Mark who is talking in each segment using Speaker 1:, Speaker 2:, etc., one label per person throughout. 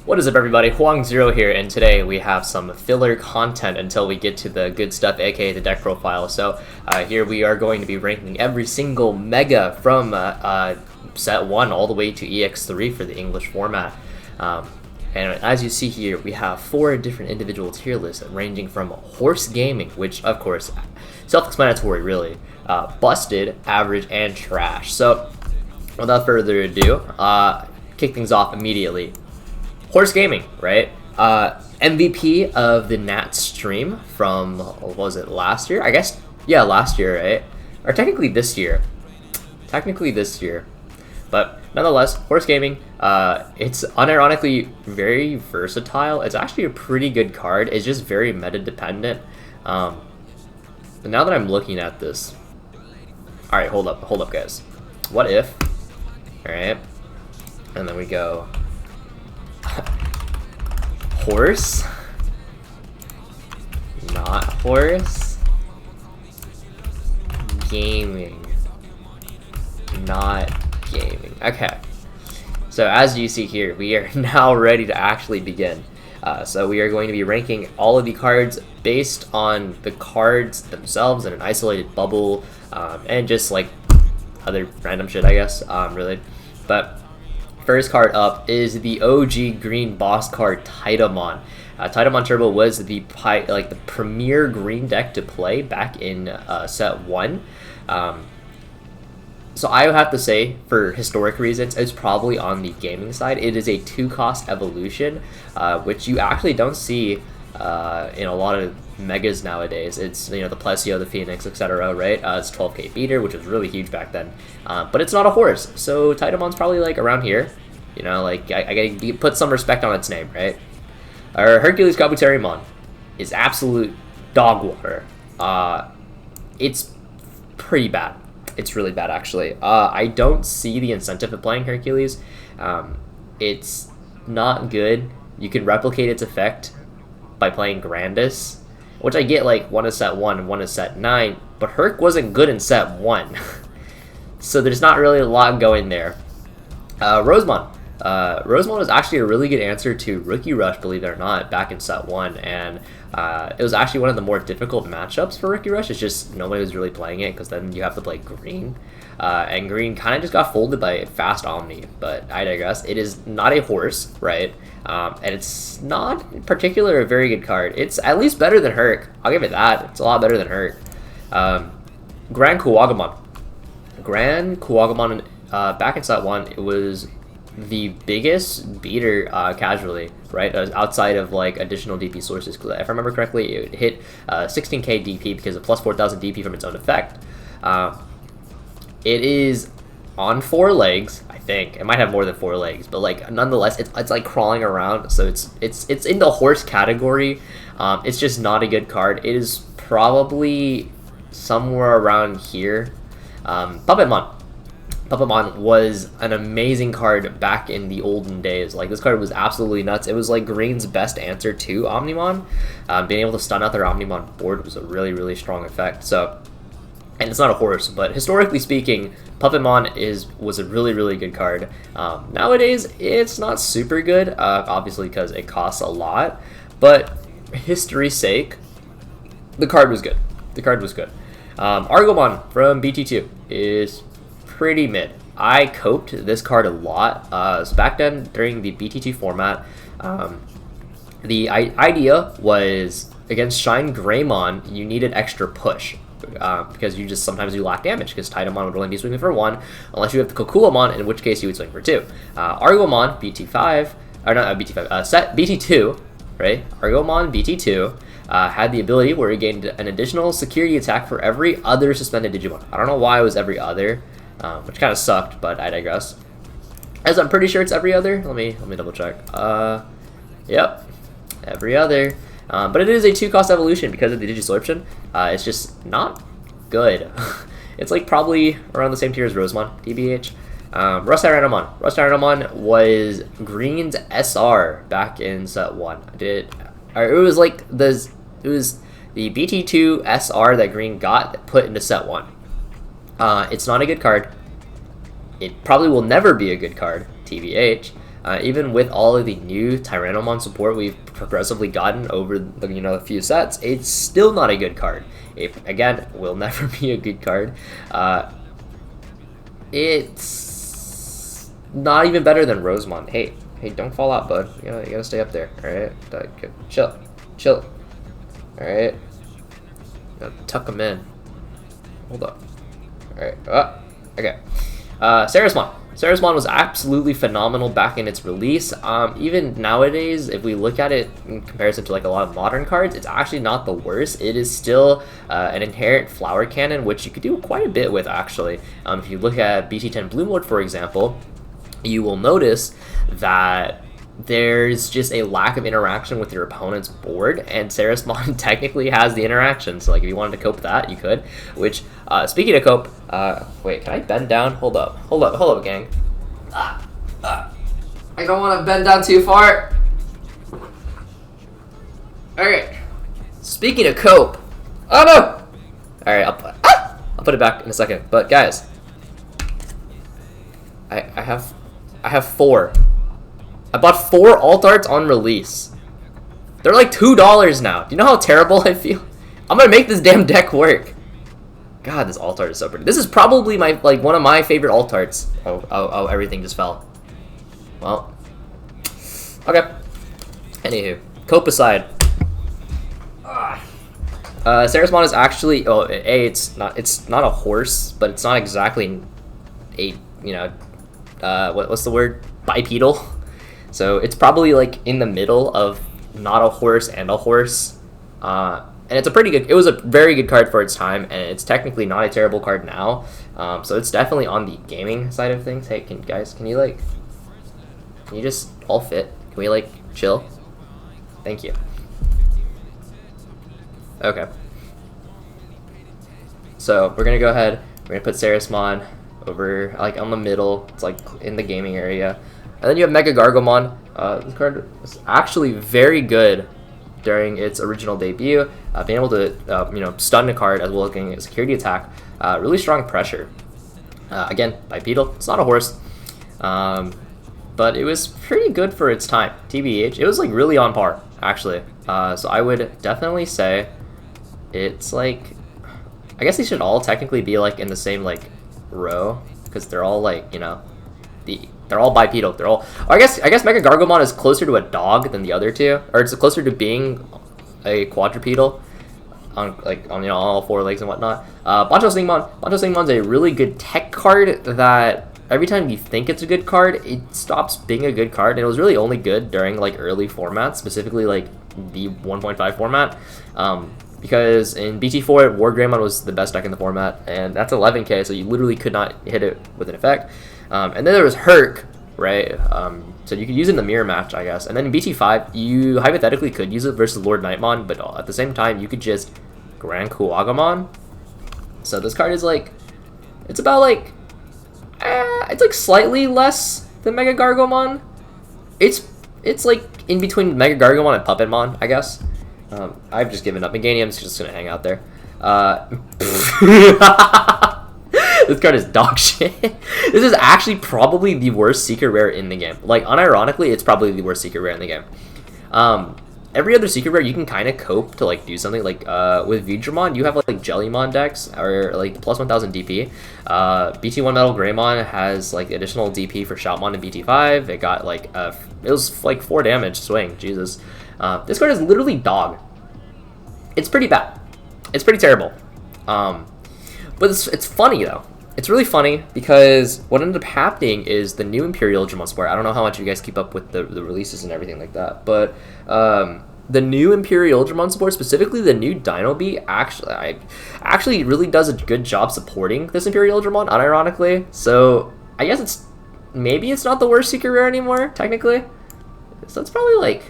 Speaker 1: What is up, everybody? Hoang Zero here, and today we have some filler content until we get to the good stuff, aka the deck profile. So here we are going to be ranking every single mega from set 1 all the way to EX3 for the English format. And as you see here, we have 4 different individual tier lists ranging from Horse Gaming, which of course, self-explanatory really, Busted, Average, and Trash. So without further ado, kick things off immediately. Horse Gaming, right? MVP of the Nat stream from, what was it, last year? I guess, yeah, last year, right? Or technically this year. But nonetheless, Horse Gaming, it's unironically very versatile. It's actually a pretty good card. It's just very meta dependent. But now that I'm looking at this, all right, hold up, guys. What if, all right, and then we go horse, not horse, gaming, not gaming. Okay, so as you see here, we are now ready to actually begin. So we are going to be ranking all of the cards based on the cards themselves in an isolated bubble, and just like other random shit, I guess, really. But first card up is the OG green boss card, Digimon. Digimon Turbo was the premier green deck to play back in set 1. So I would have to say, for historic reasons, it's probably on the gaming side. It is a 2-cost evolution, which you actually don't see in a lot of megas nowadays. It's, you know, the Plesio, the Phoenix, etc., right? It's 12k beater, which was really huge back then. But it's not a horse, so Digimon's probably like around here. You know, like I gotta put some respect on its name, right? Our Hercules Kabuterimon is absolute dog water. It's pretty bad. It's really bad, actually. I don't see the incentive of playing Hercules. It's not good. You can replicate its effect by playing Grandis, which I get, like, one is set 1 and one is set 9, but Herc wasn't good in set 1. So there's not really a lot going there. Eosmon. Eosmon was actually a really good answer to Rookie Rush, believe it or not, back in set 1, and it was actually one of the more difficult matchups for Rookie Rush. It's just nobody was really playing it because then you have to play green, and green kind of just got folded by Fast Omni, but I digress. It is not a horse, right? And it's not in particular a very good card. It's at least better than Herc. I'll give it that. It's a lot better than Herc. Grand Kuwagamon. Back in set 1, it was the biggest beater casually, right? Outside of like additional DP sources. Because if I remember correctly, it hit 16k DP because of plus 4,000 DP from its own effect. It is on 4 legs, I think. It might have more than 4 legs, but like nonetheless, it's like crawling around. So it's in the horse category. It's just not a good card. It is probably somewhere around here. Puppetmon was an amazing card back in the olden days. Like, this card was absolutely nuts. It was like green's best answer to Omnimon. Being able to stun out their Omnimon board was a really, really strong effect. So, and it's not a horse, but historically speaking, Puppetmon was a really, really good card. Nowadays, it's not super good, obviously because it costs a lot. But history's sake, the card was good. Argomon from BT2 is pretty mid. I coped this card a lot. So back then, during the BT2 format, the idea was against Shine Greymon, you needed extra push because sometimes you lack damage because Digimon would only be swinging for 1 unless you have the Kokulamon, in which case you would swing for 2. Argomon BT5 or not BT5 set BT2, right? Argomon BT2 had the ability where it gained an additional security attack for every other suspended Digimon. I don't know why it was every other. Which kind of sucked, but I digress. As I'm pretty sure it's every other. Let me double check. Yep, every other. But it is a 2-cost evolution because of the Digisorption. It's just not good. It's like probably around the same tier as Rosemon, TBH. Rust Tyrannomon was green's SR back in set 1. It was the BT2 SR that green got put into set 1. It's not a good card. It probably will never be a good card, TBH. Even with all of the new Tyrannomon support we've progressively gotten over the a few sets, it's still not a good card. It, again, will never be a good card. It's not even better than Rosemon. Hey, don't fall out, bud. You gotta stay up there. All right, chill. All right, tuck them in. Hold up. All right. Okay. Sarismon. Sarismon was absolutely phenomenal back in its release. Even nowadays, if we look at it in comparison to like a lot of modern cards, it's actually not the worst. It is still an inherent flower cannon, which you could do quite a bit with actually. If you look at BT10 Bloomlord, for example, you will notice that there's just a lack of interaction with your opponent's board, and Sarismon technically has the interaction, so like if you wanted to cope that, you could, which, speaking of cope, wait, can I bend down? Hold up, gang. I don't want to bend down too far. Alright, speaking of cope, oh no! Alright, I'll put it back in a second, but guys, I have 4. I bought 4 alt arts on release. They're like $2 now. Do you know how terrible I feel? I'm gonna make this damn deck work. God, this alt art is so pretty. This is probably my one of my favorite alt arts. Oh, everything just fell. Well, okay. Anywho, cope aside. Sarismon is actually it's not a horse, but it's not exactly a what's the word, bipedal. So it's probably like in the middle of not a horse and a horse, and it's it was a very good card for its time, and it's technically not a terrible card now. So it's definitely on the gaming side of things. Hey, can you just all fit? Can we like chill? Thank you. Okay. So we're gonna go ahead. We're gonna put Sarismon over like on the middle. It's like in the gaming area. And then you have Mega Gargomon. This card was actually very good during its original debut, being able to stun a card as well as getting a security attack. Really strong pressure. Again, bipedal. It's not a horse, but it was pretty good for its time. TBH, it was like really on par actually. So I would definitely say it's like, I guess they should all technically be like in the same like row because they're all like they're all bipedal. They're all. I guess Mega Gargomon is closer to a dog than the other two, or it's closer to being a quadrupedal on all 4 legs and whatnot. Bancho Stingmon's a really good tech card that every time you think it's a good card, it stops being a good card, and it was really only good during like early formats, specifically like the 1.5 format. Because in BT4, War Greymon was the best deck in the format, and that's 11k, so you literally could not hit it with an effect. And then there was Herc, right? So you could use it in the mirror match, I guess. And then in BT5, you hypothetically could use it versus Lord Nightmon, but at the same time, you could just Grand Kuwagamon. So this card is like, it's about like, it's like slightly less than Mega Gargomon. It's like in between Mega Gargomon and Puppetmon, I guess. I've just given up. Meganium's just gonna hang out there. This card is dog shit. This is actually probably the worst secret rare in the game. Like, unironically, it's probably the worst secret rare in the game. Every other secret rare you can kind of cope to like do something. Like with Vidramon, you have like Jellymon decks or like plus 1000 DP. BT1 Metal Greymon has like additional DP for Shoutmon in BT5. It got like it was like 4 damage swing. Jesus. This card is literally dog. It's pretty bad. It's pretty terrible. But it's funny though. It's really funny because what ended up happening is the new Imperial Digimon Sport. I don't know how much you guys keep up with the releases and everything like that, but the new Imperial Digimon Sport, specifically the new Dino Bee, actually really does a good job supporting this Imperial Digimon, unironically. So I guess maybe it's not the worst secret rare anymore, technically. So it's probably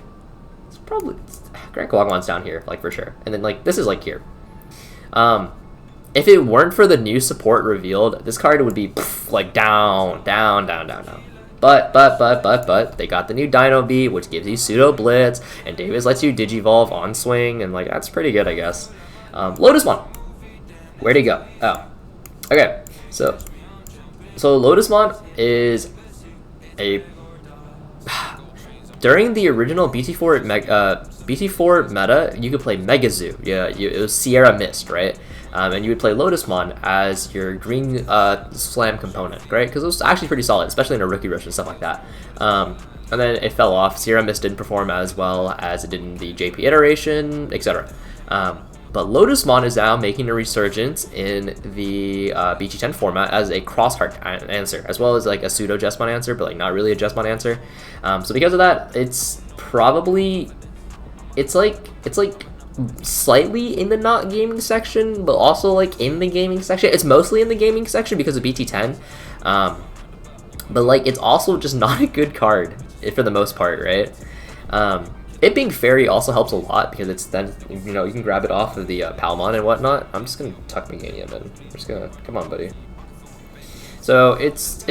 Speaker 1: Grand Kuwagamon's down here, like for sure, and then like this is like here. If it weren't for the new support revealed, this card would be like down. But they got the new Dino Bee, which gives you Pseudo Blitz, and Davis lets you Digivolve on swing, and like that's pretty good, I guess. Lotusmon, where'd he go? Oh, okay. So Lotusmon is a during the original BT4 meta, you could play Megazoo. Yeah, it was Sierra Mist, right? And you would play Lotusmon as your green slam component, right? Because it was actually pretty solid, especially in a rookie rush and stuff like that. And then it fell off. Sierra Mist didn't perform as well as it did in the JP iteration, etc. But Lotusmon is now making a resurgence in the BT10 format as a cross-heart answer, as well as like a pseudo Jesmon answer, but like not really a Jesmon answer. So because of that, it's like slightly in the not gaming section, but also like in the gaming section. It's mostly in the gaming section because of BT10. But like it's also just not a good card for the most part, right? It being fairy also helps a lot because it's then, you know, you can grab it off of the Palmon and whatnot. I'm just gonna tuck Meganium in. I'm just gonna, come on, buddy. So it's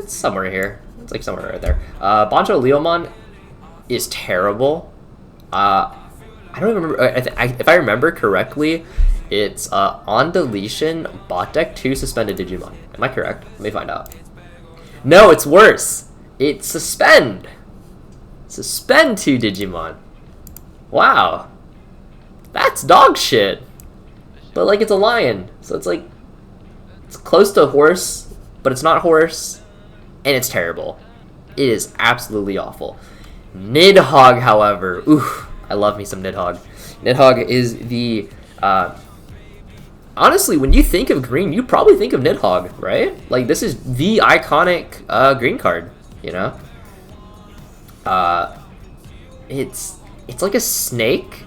Speaker 1: somewhere here. It's like somewhere right there. Bancho Leomon is terrible. I don't remember. If I remember correctly, it's on deletion, bot deck 2 suspended Digimon. Am I correct? Let me find out. No, it's worse. It's suspend. Suspend 2 Digimon. Wow. That's dog shit. But like it's a lion, so it's like it's close to horse, but it's not horse, and it's terrible. It is absolutely awful. Nidhogg, however, oof, I love me some Nidhogg. Nidhogg is the honestly, when you think of green, you probably think of Nidhogg, right? Like this is the iconic green card, you know? It's like a snake.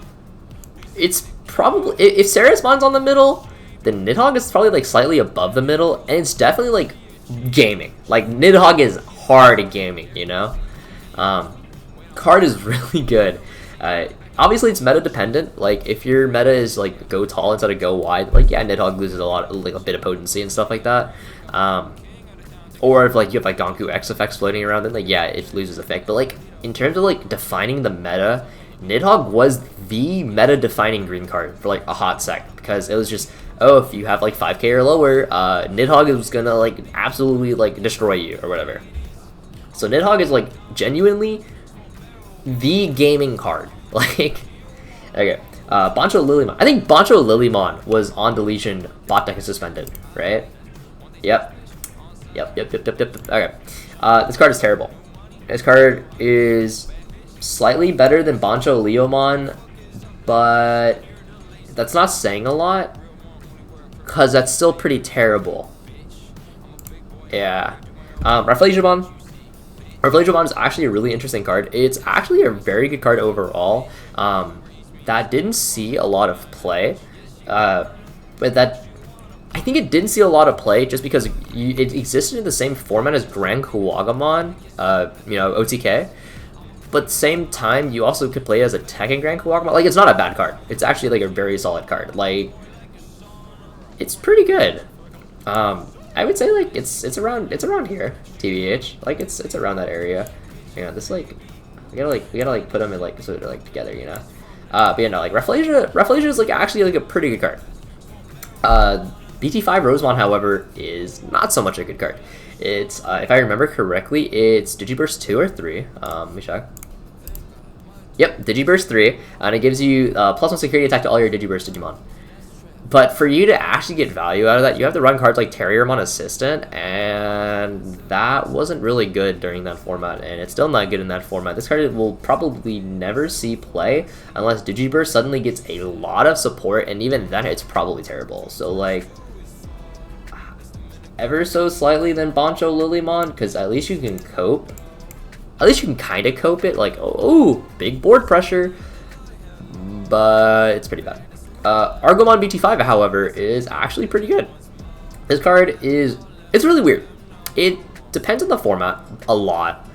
Speaker 1: It's probably, if Sarismon's on the middle, then Nidhogg is probably like slightly above the middle, and it's definitely like gaming. Like Nidhogg is hard at gaming, you know? Card is really good. Obviously it's meta dependent. Like if your meta is like go tall instead of go wide, like yeah, Nidhogg loses a bit of potency and stuff like that. Or if like you have like Gonku X effects floating around, then like yeah, it loses effect. But like in terms of like defining the meta, Nidhogg was the meta defining green card for like a hot sec, because it was just, oh, if you have like 5k or lower, Nidhogg is gonna like absolutely like destroy you or whatever. So Nidhogg is like genuinely the gaming card. Like, okay, Bancho Lilymon. I think Bancho Lilymon was on deletion, bot deck is suspended, right? Yep. Okay. This card is terrible. This card is slightly better than Bancho Leomon, but that's not saying a lot, because that's still pretty terrible. Yeah. Rafflesia Shivamon is actually a really interesting card. It's actually a very good card overall. That didn't see a lot of play, but that I think it didn't see a lot of play just because it existed in the same format as Grand Kuwagamon, you know, OTK. But at the same time, you also could play it as a Tekken Grand Kuwagamon. Like, it's not a bad card. It's actually like a very solid card. Like, it's pretty good. I would say like it's around here, TBH. Like it's around that area. You know, this like we gotta put them in like so they're like together, you know. But you know, like Rafflesia is like actually like a pretty good card. BT5 Rosemon, however, is not so much a good card. It's if I remember correctly, it's Digiburst 2 or 3. Let me check. Yep, Digiburst 3, and it gives you +1 security attack to all your Digiburst Digimon. But for you to actually get value out of that, you have to run cards like Terriermon Assistant, and that wasn't really good during that format, and it's still not good in that format. This card will probably never see play unless Digiburst suddenly gets a lot of support, and even then it's probably terrible. So like, ever so slightly than Bancho Lilymon, because at least you can cope. At least you can kind of cope it, like, oh, big board pressure, but it's pretty bad. Argomon BT5, however, is actually pretty good. This card it's really weird. It depends on the format a lot.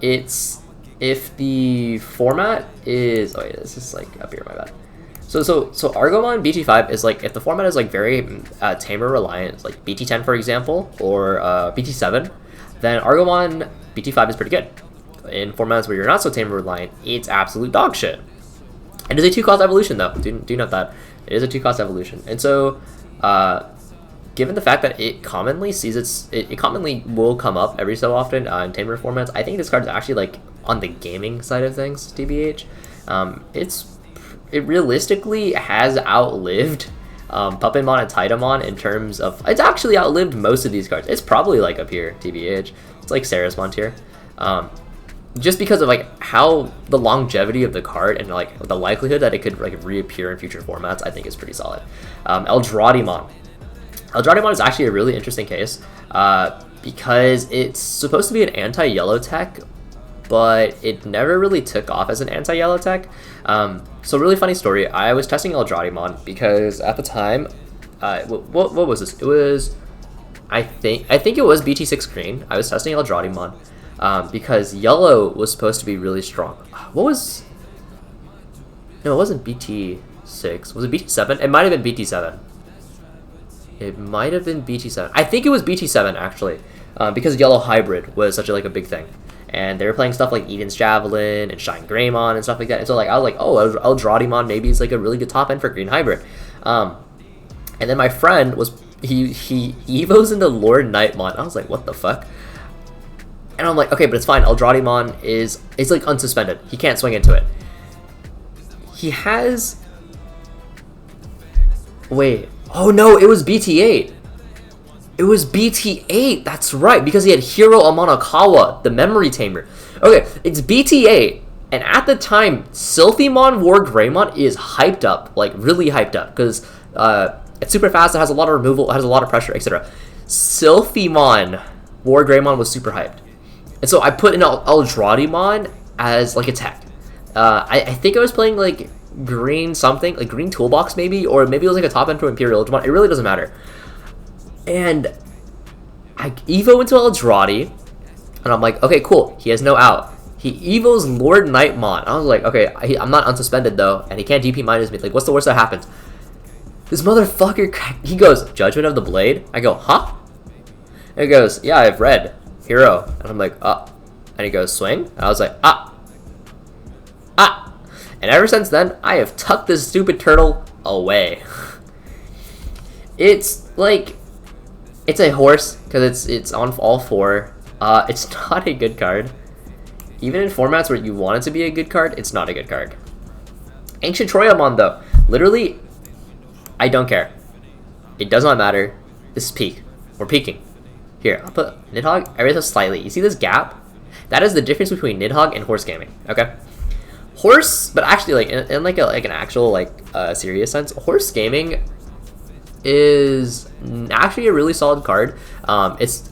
Speaker 1: It's, if the format is, oh yeah, this is like up here, my bad. So Argomon BT5 is like, if the format is like very tamer reliant, like BT10 for example, or BT7, then Argomon BT5 is pretty good. In formats where you're not so tamer reliant, it's absolute dog shit. It is a 2-cost evolution though, do note that. It is a 2-cost evolution. And so, given the fact that it commonly sees it commonly will come up every so often in tamer formats, I think this card's actually like on the gaming side of things, TBH. It realistically has outlived Puppetmon and Titamon in terms of, it's actually outlived most of these cards. It's probably like up here, TBH. It's like Sarasmon tier. Just because of like how the longevity of the card and like the likelihood that it could like reappear in future formats, I think is pretty solid. Eldradimon. Eldradimon is actually a really interesting case because it's supposed to be an anti-yellow tech, but it never really took off as an anti-yellow tech. So really funny story. I was testing Eldradimon because at the time, what was this? It was, I think it was BT6 green. I was testing Eldradimon because yellow was supposed to be really strong. What was? No, it wasn't BT6. Was it BT7? It might have been BT7. It might have been BT7. I think it was BT7 actually, because yellow hybrid was such a big thing. And they were playing stuff like Eden's Javelin and Shine Greymon and stuff like that. And so like I was like, oh, Eldradimon maybe is like a really good top end for green hybrid. And then my friend was he evos into Lord Nightmon. I was like, what the fuck? And I'm like, okay, but it's fine. Eldradimon it's like unsuspended. He can't swing into it. He has. Wait. Oh no, it was BT8. It was BT8, that's right, because he had Hiro Amanakawa, the memory tamer. Okay, it's BT8, and at the time, Sylphimon War Greymon is hyped up, like really hyped up, because it's super fast, it has a lot of removal, it has a lot of pressure, etc. Sylphimon War Greymon was super hyped. And so I put in Eldradimon as like a tech. I think I was playing like green something, like green toolbox maybe, or maybe it was like a top end to Imperial Digimon, it really doesn't matter. And I evo into Eldradi, and I'm like, okay, cool, he has no out. He evos Lord Nightmon. I was like, okay, I'm not unsuspended though, and he can't DP minus me. Like, what's the worst that happens? This motherfucker, he goes, Judgment of the Blade? I go, huh? And he goes, yeah, I've read Hero. And I'm like, and he goes, swing? And I was like, And ever since then, I have tucked this stupid turtle away. It's like, it's a horse, because it's on all four. It's not a good card. Even in formats where you want it to be a good card, it's not a good card. Ancient Troyamon, though. Literally, I don't care. It does not matter. This is peak. We're peaking. Here, I'll put Nidhogg ever so slightly. You see this gap? That is the difference between Nidhogg and Horse Gaming, okay? Horse, but actually, like, in like an actual, like, serious sense, Horse Gaming is actually a really solid card. It's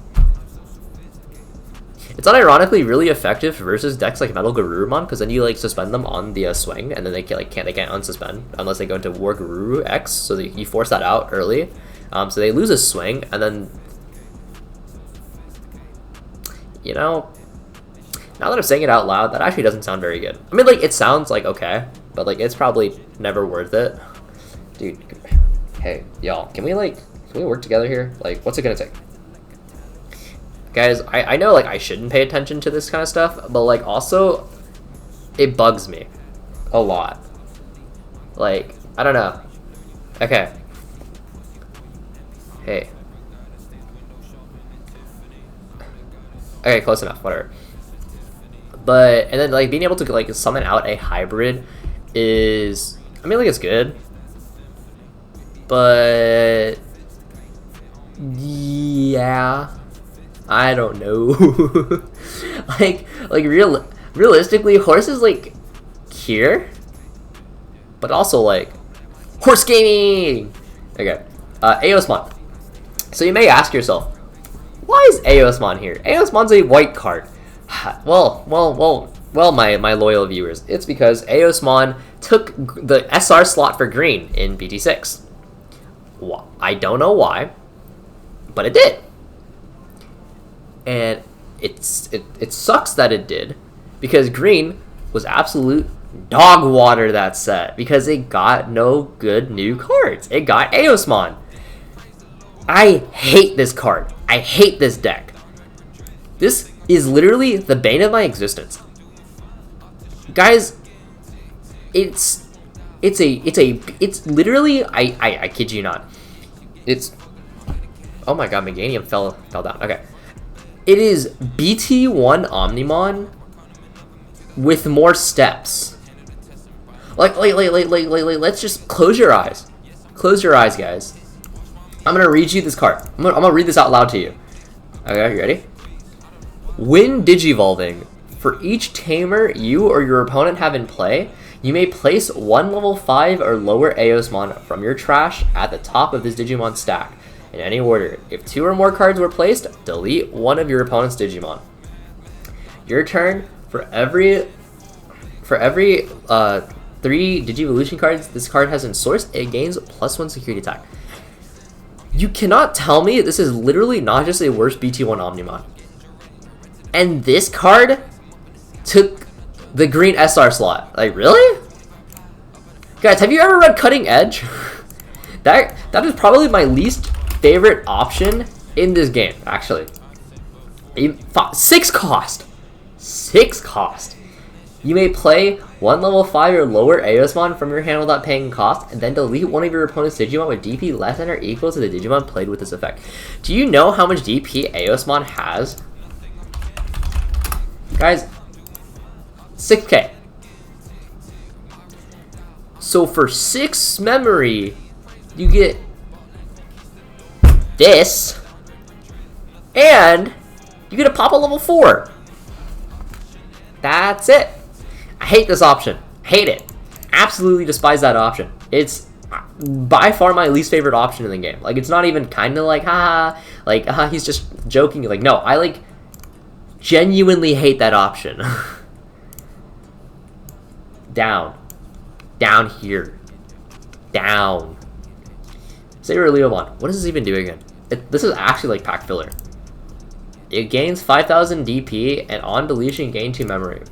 Speaker 1: unironically really effective versus decks like Metal Garurumon, because then you like suspend them on the swing, and then they can't unsuspend unless they go into War Garuru X, so you force that out early. So they lose a swing, and then, you know, now that I'm saying it out loud, that actually doesn't sound very good. I mean, like, it sounds like okay, but like it's probably never worth it, dude. Hey, y'all, can we work together here? Like, what's it gonna take? Guys, I know, like, I shouldn't pay attention to this kind of stuff, but, like, also, it bugs me a lot. Like, I don't know. Okay. Hey. Okay, close enough, whatever. But, and then, like, being able to, like, summon out a hybrid is, I mean, like, it's good. But yeah, I don't know. like realistically, Horse is like here, but also like Horse Gaming. Okay, Eosmon. So you may ask yourself, why is Eosmon here? Eosmon's a white card. well, my loyal viewers, it's because Eosmon took the SR slot for green in BT6. I don't know why, but it did. And it sucks that it did, because green was absolute dog water that set, because it got no good new cards. It got Eosmon. I hate this card. I hate this deck. This is literally the bane of my existence. Guys, it's literally, I kid you not, it's Oh my god, Meganium fell down. Okay. It is BT1 Omnimon with more steps. Let's just close your eyes. Close your eyes, guys. I'm gonna read you this card. I'm gonna read this out loud to you. Okay, you ready? When digivolving, for each tamer you or your opponent have in play, you may place one level 5 or lower Eosmon from your trash at the top of this Digimon stack, in any order. If 2 or more cards were placed, delete one of your opponent's Digimon. Your turn. For every 3 Digivolution cards this card has in source, it gains +1 security attack. You cannot tell me this is literally not just a worse BT1 Omnimon. And this card took the green SR slot. Like, really? Guys, have you ever read Cutting Edge? that is probably my least favorite option in this game, actually. 6 cost. 6 cost. You may play 1 level 5 or lower Eosmon from your hand without paying cost, and then delete one of your opponent's Digimon with DP less than or equal to the Digimon played with this effect. Do you know how much DP Eosmon has? Guys, 6k. So for 6 memory, you get this, and you get a Papa level 4. That's it. I hate this option. Hate it. Absolutely despise that option. It's by far my least favorite option in the game. Like, it's not even kind of like, haha, like, he's just joking. Like, no, I, like, genuinely hate that option. Down. Down here. Down. Saber Leomon. What does this even do again? This is actually like pack filler. It gains 5,000 DP and on deletion gain 2 memory.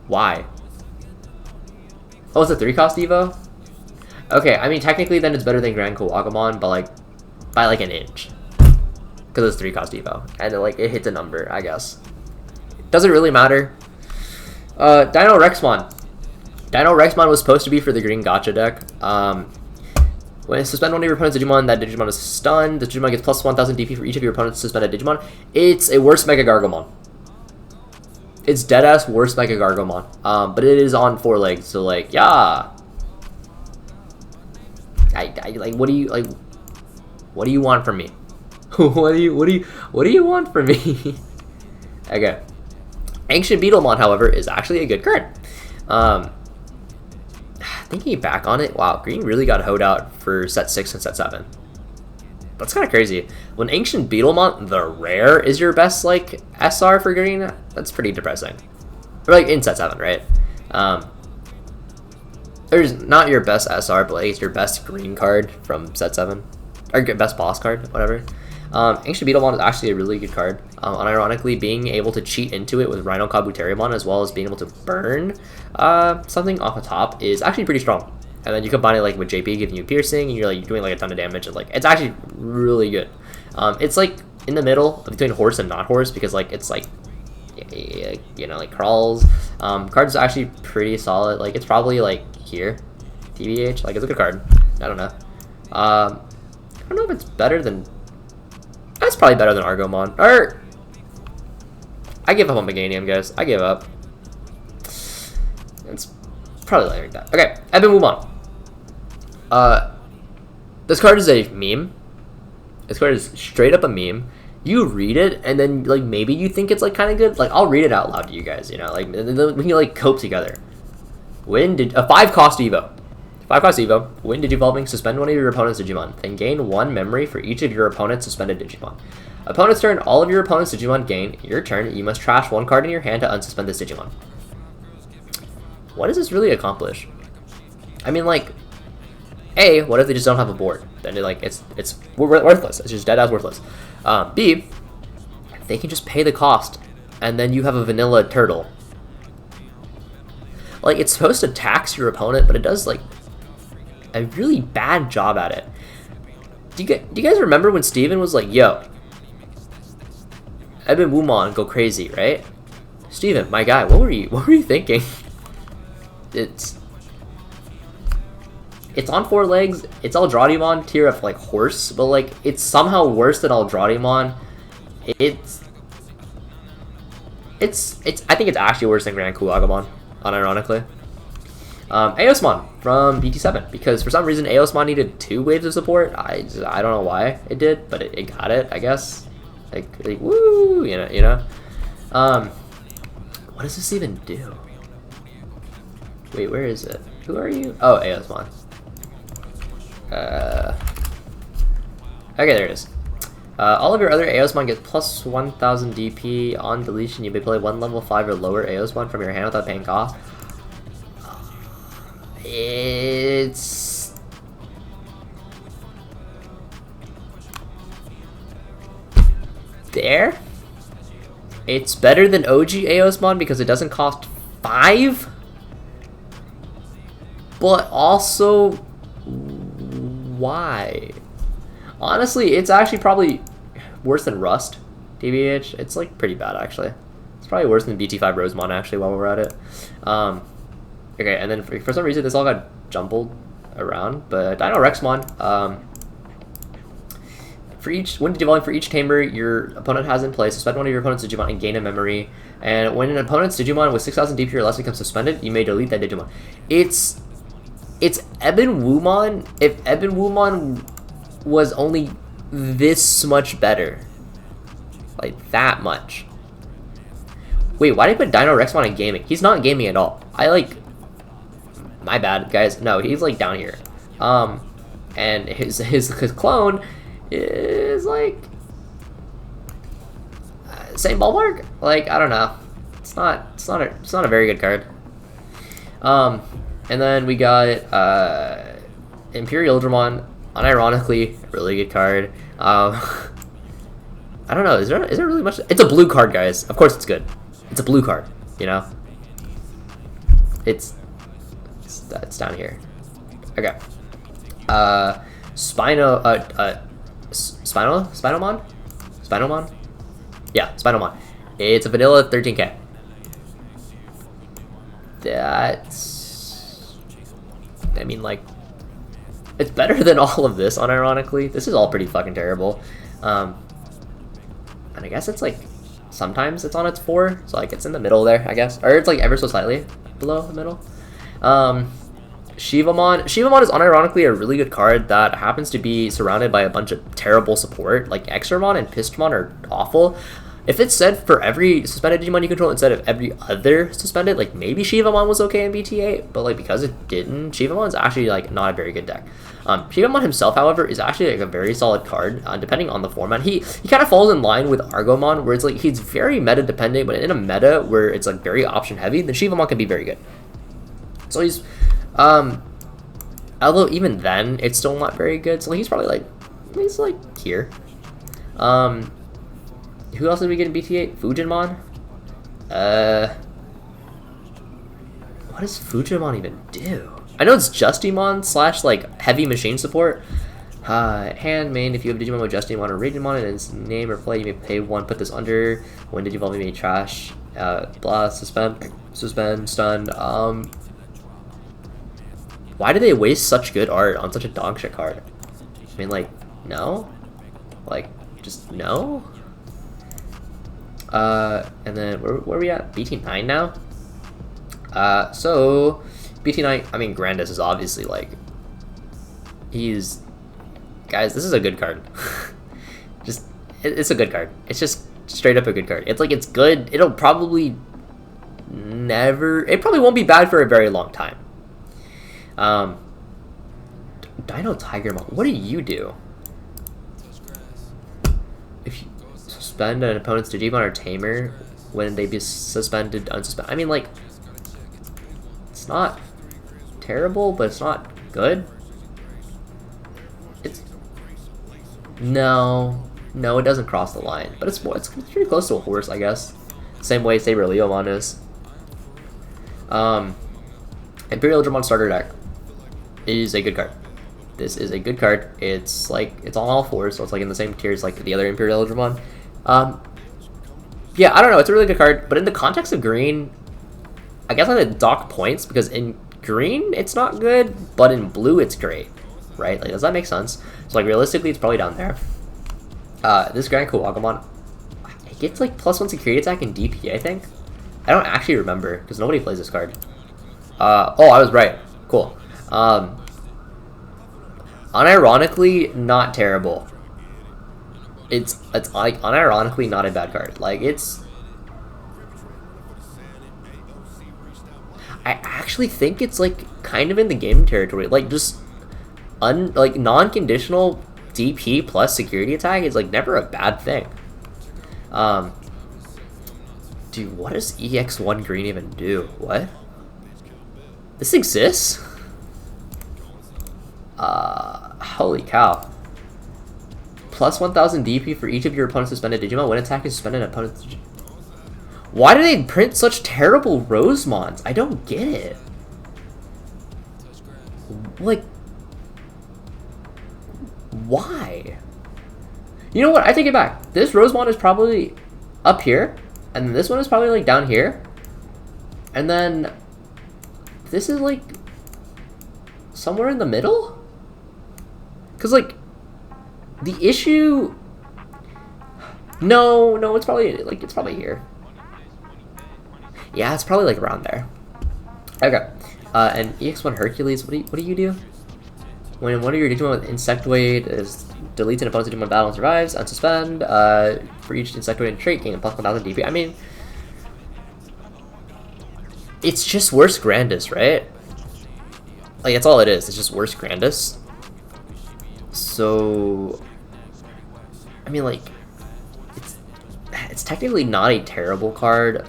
Speaker 1: Why? Oh, it's a 3 cost Evo? Okay, I mean technically then it's better than Grand Kuwagamon, but like by like an inch. Because it's 3 cost Evo. And like it hits a number, I guess. Doesn't really matter. Dino Rexmon. Dino Rexmon was supposed to be for the green gacha deck. When you suspend one of your opponent's Digimon, that Digimon is stunned. The Digimon gets plus 1,000 DP for each of your opponent's suspended Digimon. It's a worse Mega Gargomon. It's deadass worse Mega Gargomon. But it is on 4 legs, so like, yeah. I like, what do you like? What do you want from me? what do you want from me? Okay. Ancient Beetlemon, however, is actually a good card. Thinking back on it, wow, green really got hoed out for set 6 and set 7. That's kind of crazy. When Ancient Beetlemon, the rare, is your best, like, SR for green, that's pretty depressing. Or, like, in set 7, right? There's not your best SR, but, like, it's your best green card from set 7. Or best boss card, whatever. Ancient Beetlemon is actually a really good card. Unironically, being able to cheat into it with Rhino Kabuterimon, as well as being able to burn something off the top, is actually pretty strong. And then you combine it like with JP giving you piercing, and you're like doing like a ton of damage, and like it's actually really good. It's like in the middle between horse and not horse, because like it's like, you know, like crawls. Card's actually pretty solid. Like it's probably like here, TBH. Like it's a good card. I don't know. I don't know if it's better than. That's probably better than Argomon. Or I give up on Meganium, guys. I give up. It's probably like that. Okay, Evan, move on. This card is a meme. This card is straight up a meme. You read it, and then like maybe you think it's like kind of good. Like I'll read it out loud to you guys. You know, like we can like cope together. When did a 5 cost Evo? 5 cost Evo. When Digivolving, suspend one of your opponent's Digimon, then gain 1 memory for each of your opponent's suspended Digimon. Opponent's turn, all of your opponent's Digimon gain. Your turn, you must trash 1 card in your hand to unsuspend this Digimon. What does this really accomplish? I mean, like, A, what if they just don't have a board? Then like it's worthless. It's just dead ass worthless. B, they can just pay the cost, and then you have a vanilla turtle. Like it's supposed to tax your opponent, but it does like a really bad job at it. Do you guys remember when Steven was like, yo, Eben Wumon go crazy, right? Steven, my guy, what were you thinking? It's it's on 4 legs. It's Eldraudimon tier of like horse, but like it's somehow worse than Eldraudimon. It's I think it's actually worse than Grand Kuwagamon, unironically. Eosmon from BT7, because for some reason Eosmon needed 2 waves of support. I don't know why it did, but it got it, I guess. Like woo, you know. What does this even do? Wait, where is it? Who are you? Oh, Eosmon. Okay, there it is. All of your other Eosmon get plus 1000 DP on deletion. You may play 1 level 5 or lower Eosmon from your hand without paying cost. It's... there? It's better than OG Eosmon because it doesn't cost 5? But also... why? Honestly, it's actually probably worse than Rust, TBH. It's like pretty bad actually. It's probably worse than BT5 Rosemon actually while we're at it. Okay, and then for some reason this all got jumbled around, but Dino Rexmon, for each, when devolving for each Tamer your opponent has in play, suspend one of your opponent's Digimon and gain a memory. And when an opponent's Digimon with 6000 DP or less becomes suspended, you may delete that Digimon. It's Eben Wumon. If Eben Wumon was only this much better, like that much. Wait, why did I put Dino Rexmon in gaming? He's not gaming at all. My bad, guys. No, he's like down here. And his clone is like same ballpark. Like I don't know. It's not a very good card. And then we got Imperial Dramon. Unironically, really good card. I don't know. Is there really much? It's a blue card, guys. Of course, it's good. It's a blue card. You know. It's down here. Okay. Spinalmon. Yeah, Spinalmon. It's a vanilla 13K. That's. I mean, like. It's better than all of this, unironically. This is all pretty fucking terrible. And I guess it's like, sometimes it's on its 4, so like it's in the middle there, I guess. Or it's like ever so slightly below the middle. Shivamon. Shivamon is unironically a really good card that happens to be surrounded by a bunch of terrible support. Like Exormon and Pistomon are awful. If it said for every suspended Digimon you control instead of every other suspended, like maybe Shivamon was okay in BT8, but like because it didn't, Shivamon's actually like not a very good deck. Shivamon himself, however, is actually like a very solid card, depending on the format. He kind of falls in line with Argomon, where it's like he's very meta dependent, but in a meta where it's like very option heavy, then Shivamon can be very good. So he's, although even then it's still not very good. So he's probably like, he's like here. Who else did we get in BT8? Fujinmon? What does Fujinmon even do? I know it's Justimon / like heavy machine support. Hand main, if you have Digimon with Justimon or Radiantmon in its name or play, you may pay 1, put this under. When Digivolve, you may trash. Blah, suspend, stun. Why do they waste such good art on such a dog shit card? I mean, like, no? Like, just no? And then where are we at? BT9 now? So BT9, I mean, Grandis is obviously like, guys, this is a good card. It's a good card. It's just straight up a good card. It's like, it's good. It probably won't be bad for a very long time. Dino Tigermon, what do you do? If you suspend an opponent's Digimon or Tamer when they be suspended, unsuspended. I mean, like, it's not terrible, but it's not good. No, it doesn't cross the line, but it's pretty close to a horse, I guess. Same way Saber Leomon is. Imperial Dramon starter deck is a good card. This is a good card. It's like, it's on all 4, so it's like in the same tier as like the other Imperial Dramon. Yeah, I don't know, it's a really good card, but in the context of green, I guess I would dock points, because in green, it's not good, but in blue, it's great, right? Like, does that make sense? So, like, realistically, it's probably down there. This Grand Kuwagamon, it gets, like, +1 security attack and DP, I think. I don't actually remember, because nobody plays this card. Oh, I was right. Cool. Unironically, not terrible. It's like, unironically not a bad card. Like, I actually think it's, like, kind of in the gaming territory. Like, just, like, non-conditional DP plus security attack is, like, never a bad thing. Dude, what does EX1 green even do? What? This exists? Holy cow. +1000 DP for each of your opponent's suspended Digimon. When attack is suspended, opponent's... Why do they print such terrible Rosemons? I don't get it. Like... Why? You know what? I take it back. This Rosemon is probably up here. And this one is probably, like, down here. And then... This is, like... somewhere in the middle? Because, like... The issue... No, it's probably, like, it's probably here. Yeah, it's probably, like, around there. Okay. And EX1 Hercules, what do you do? When one of your Digimon with Insectoid is deletes an opponent's Digimon battle and survives, unsuspend, for each Insectoid trait, gain a +1000 DP. I mean... It's just worse Grandis, right? Like, that's all it is. It's just worse Grandis. So... I mean, like... It's technically not a terrible card,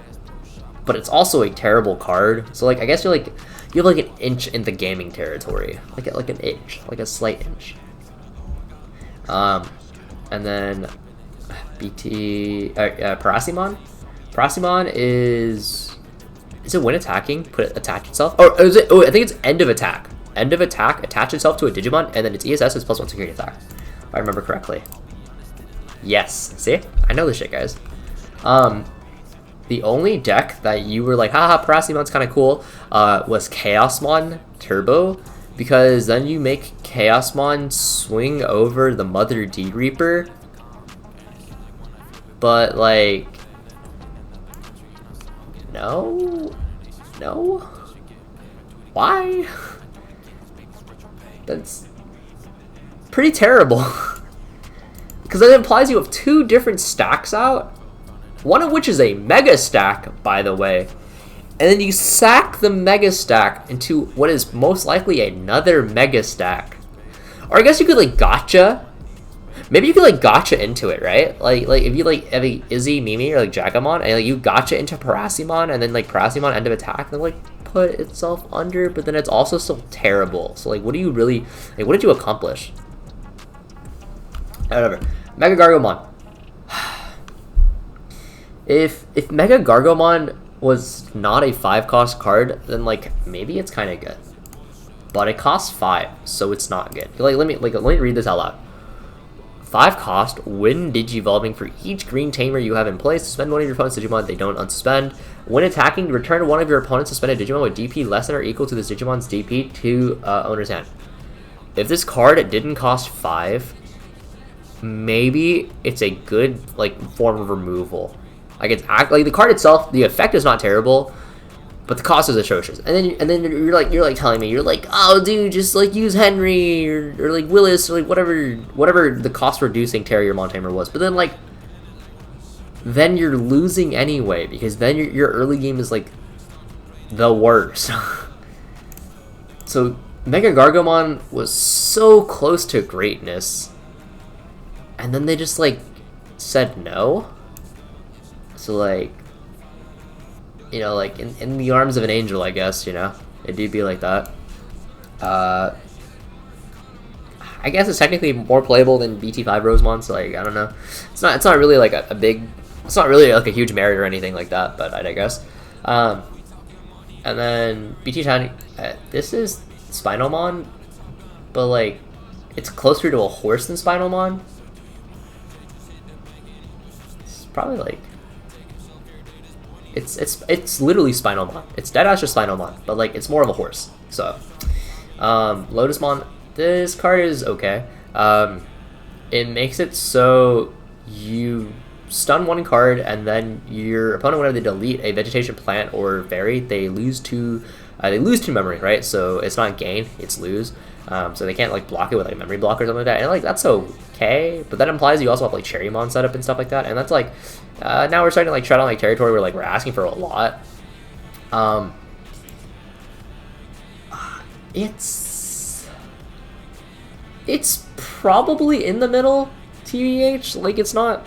Speaker 1: but it's also a terrible card. So, like, I guess you have like an inch in the gaming territory, like an inch, like a slight inch. And then Parasimon. Parasimon is it when attacking? Attach itself, or is it? Oh, I think it's end of attack. End of attack. Attach itself to a Digimon, and then its ESS is +1 security attack. If I remember correctly. Yes. See, I know this shit, guys. The only deck that you were like, haha, Parasimon's kind of cool, was Eosmon Turbo, because then you make Eosmon swing over the Mother D Reaper, but, like, no? Why? That's pretty terrible. Because that implies you have two different stacks out, one of which is a mega stack, by the way, and then you sack the mega stack into what is most likely another mega stack. Or I guess you could, like, gotcha. Maybe you could, like, gotcha into it, right? Like if you, like, have a Izzy, Mimi, or, like, Jagamon, and, like, you gotcha into Parasimon, and then, like, Parasimon end of attack, and then, like, put itself under, but then it's also still terrible. So, like, what do you really, like, what did you accomplish? Whatever. Mega Gargomon. If Mega Gargomon was not a 5-cost card, then, like, maybe it's kind of good. But it costs 5, so it's not good. Like, let me read this out loud. 5 cost, when digivolving for each green tamer you have in place, suspend one of your opponent's Digimon, they don't unsuspend. When attacking, return one of your opponent's suspended Digimon with DP less than or equal to this Digimon's DP to owner's hand. If this card didn't cost 5, maybe it's a good, like, form of removal. Like, it's like the card itself, the effect is not terrible, but the cost is atrocious. And then you're like telling me, you're like, oh dude, just, like, use Henry or like Willis, or like whatever the cost reducing Terrier Montamer was. But then, like, then you're losing anyway, because then your early game is, like, the worst. So Mega Gargomon was so close to greatness, and then they just, like, said no. So, like, you know, like, in the arms of an angel, I guess, you know, it do be like that. I guess it's technically more playable than BT5 Rosemon, so, like, I don't know. It's not really, like, it's not really, like, a huge merit or anything like that, but I digress. And then BT10, this is Spinalmon, but, like, it's closer to a horse than Spinalmon. It's probably, like, It's literally Spinalmon. It's deadass just Spinalmon, but like it's more of a horse. So, Lotusmon. This card is okay. It makes it so you stun one card and then your opponent, whenever they delete a vegetation, plant, or fairy, they lose two memory, right? So it's not gain, it's lose. So they can't like block it with like a memory block or something like that, and like that's okay. But that implies you also have like Cherrymon set up and stuff like that, and that's like now we're starting to like tread on like territory where like we're asking for a lot. It's probably in the middle, TBH. Like it's not.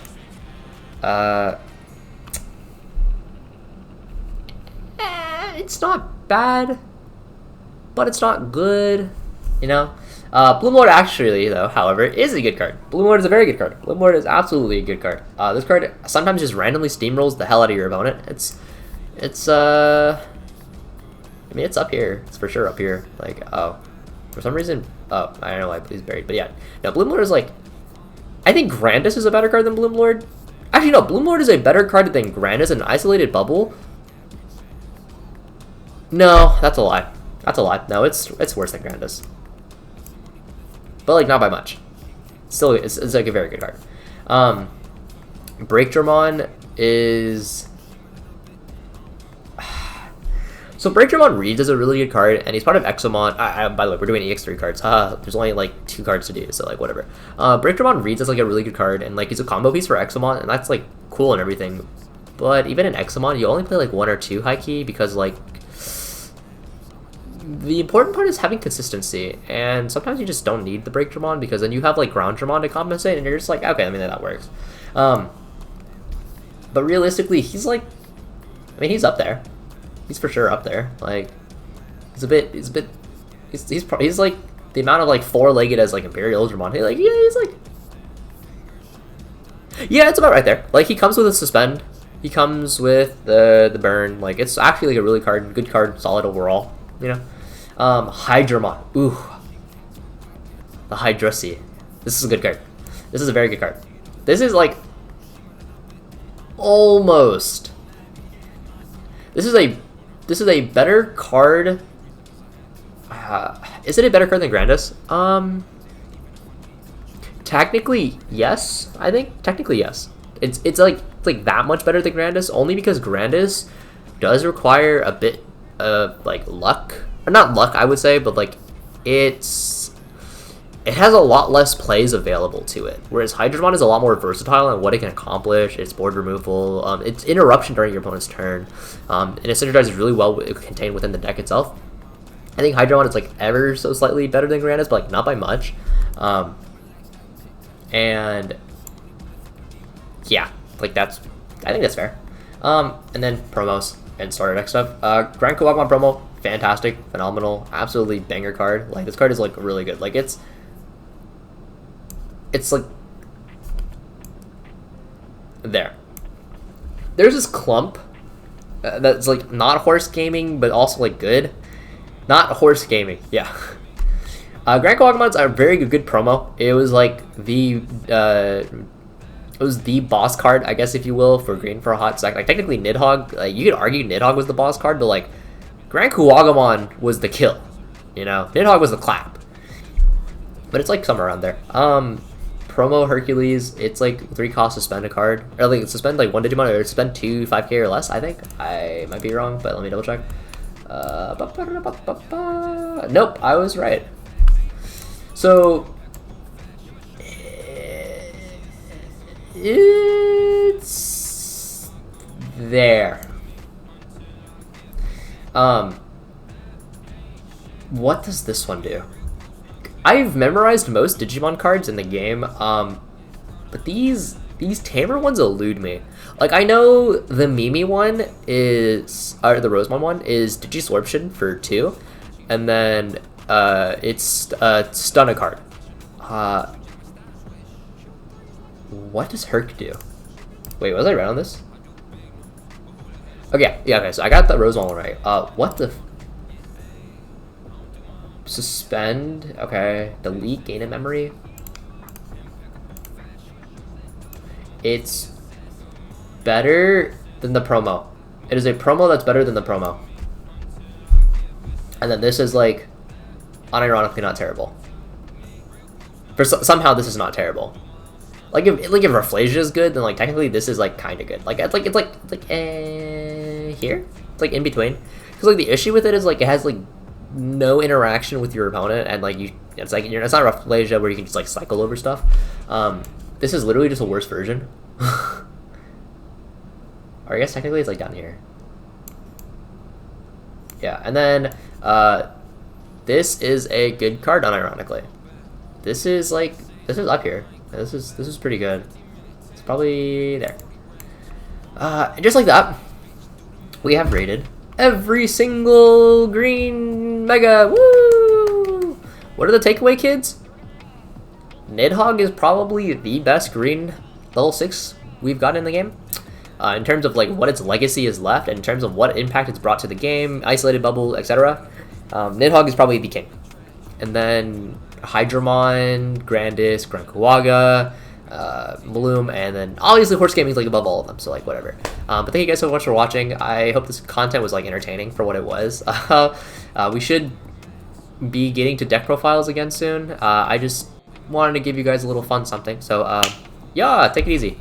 Speaker 1: It's not bad, but it's not good. You know. Bloom Lord actually, though, however, is a good card. Bloom Lord is a very good card. Bloom Lord is absolutely a good card. This card sometimes just randomly steamrolls the hell out of your opponent. I mean, it's up here. It's for sure up here. Like, oh, for some reason, oh, I don't know why he's buried, but yeah. No, Bloom Lord is like, I think Grandis is a better card than Bloom Lord. Actually, no, Bloom Lord is a better card than Grandis in Isolated Bubble. No, that's a lie. That's a lie. No, it's worse than Grandis. But like not by much. Still, it's like a very good card. Breakdramon is. So Breakdramon Reeds is a really good card, and he's part of Exomon. By the way, we're doing EX3 cards. There's only like 2 cards to do, so like whatever. Breakdramon Reeds is like a really good card, and like he's a combo piece for Exomon, and that's like cool and everything. But even in Exomon, you only play like 1 or 2 high key because like the important part is having consistency, and sometimes you just don't need the Breakdramon because then you have like Grounddramon to compensate, and you're just like, okay, I mean that works. But realistically, he's like, I mean, he's up there. He's for sure up there. Like, he's like the amount of like 4-legged as like Imperial Ultramon. He's like, yeah, it's about right there. Like he comes with a suspend. He comes with the burn. Like it's actually like a really good card, solid overall. You know. Hydramon. Ooh. The Hydrassi. This is a good card. This is a very good card. This is like almost. This is a better card. Is it a better card than Grandis? Technically, yes. I think technically yes. It's like that much better than Grandis, only because Grandis does require a bit of like luck. Or not luck, I would say, but like it has a lot less plays available to it. Whereas Hydramon is a lot more versatile in what it can accomplish. It's board removal, it's interruption during your opponent's turn, and it synergizes really well contained within the deck itself. I think Hydramon is like ever so slightly better than Grandis, but like not by much. And yeah, like I think that's fair. And then promos and starter deck stuff. Grand Kawagmon promo. Fantastic, phenomenal, absolutely banger card. Like this card is like really good. Like it's like there. There's this clump that's like not horse gaming, but also like good. Not horse gaming, yeah. Grand Kawagmon's a very good promo. It was like the boss card, I guess, if you will, for green for a hot sec. Like technically Nidhogg, like you could argue Nidhogg was the boss card, but like Grand Kawagmon was the kill, you know? Nidhogg was the clap. But it's like somewhere around there. Promo Hercules, it's like 3 cost to spend a card. Or like suspend like 1 Digimon or spend 2 5k or less, I think. I might be wrong, but let me double check. Nope, I was right. So it's there. What does this one do? I've memorized most Digimon cards in the game, but these Tamer ones elude me. Like, I know the Mimi one is, or the Rosemon one is Digisorption for 2, and then it's Stun a card. What does Herc do? Wait, was I right on this? Okay, yeah, okay, so I got the Rosemon one right. What the... Suspend, okay. Delete, gain a memory. It's better than the promo. It is a promo that's better than the promo. And then this is like unironically not terrible. Somehow this is not terrible. Like if Rafflesia is good, then like technically this is like kind of good. Like it's like here. It's like in between. Because like the issue with it is like it has like no interaction with your opponent, and like it's not Rafflesia where you can just like cycle over stuff. This is literally just a worse version. Or I guess technically it's like down here. Yeah, and then this is a good card, unironically. This is up here. This is pretty good. It's probably there. Just like that, we have rated every single green mega. Woo! What are the takeaway, kids? Nidhogg is probably the best green level 6 we've got in the game. In terms of like what its legacy is left, in terms of what impact it's brought to the game, isolated bubble, etc. Nidhogg is probably the king. And then Hydramon, Grandis, Grunkawaga, Bloom, and then obviously Horse Gaming is like above all of them, so like whatever. But thank you guys so much for watching. I hope this content was like entertaining for what it was. We should be getting to deck profiles again soon. I just wanted to give you guys a little fun something. So yeah, take it easy.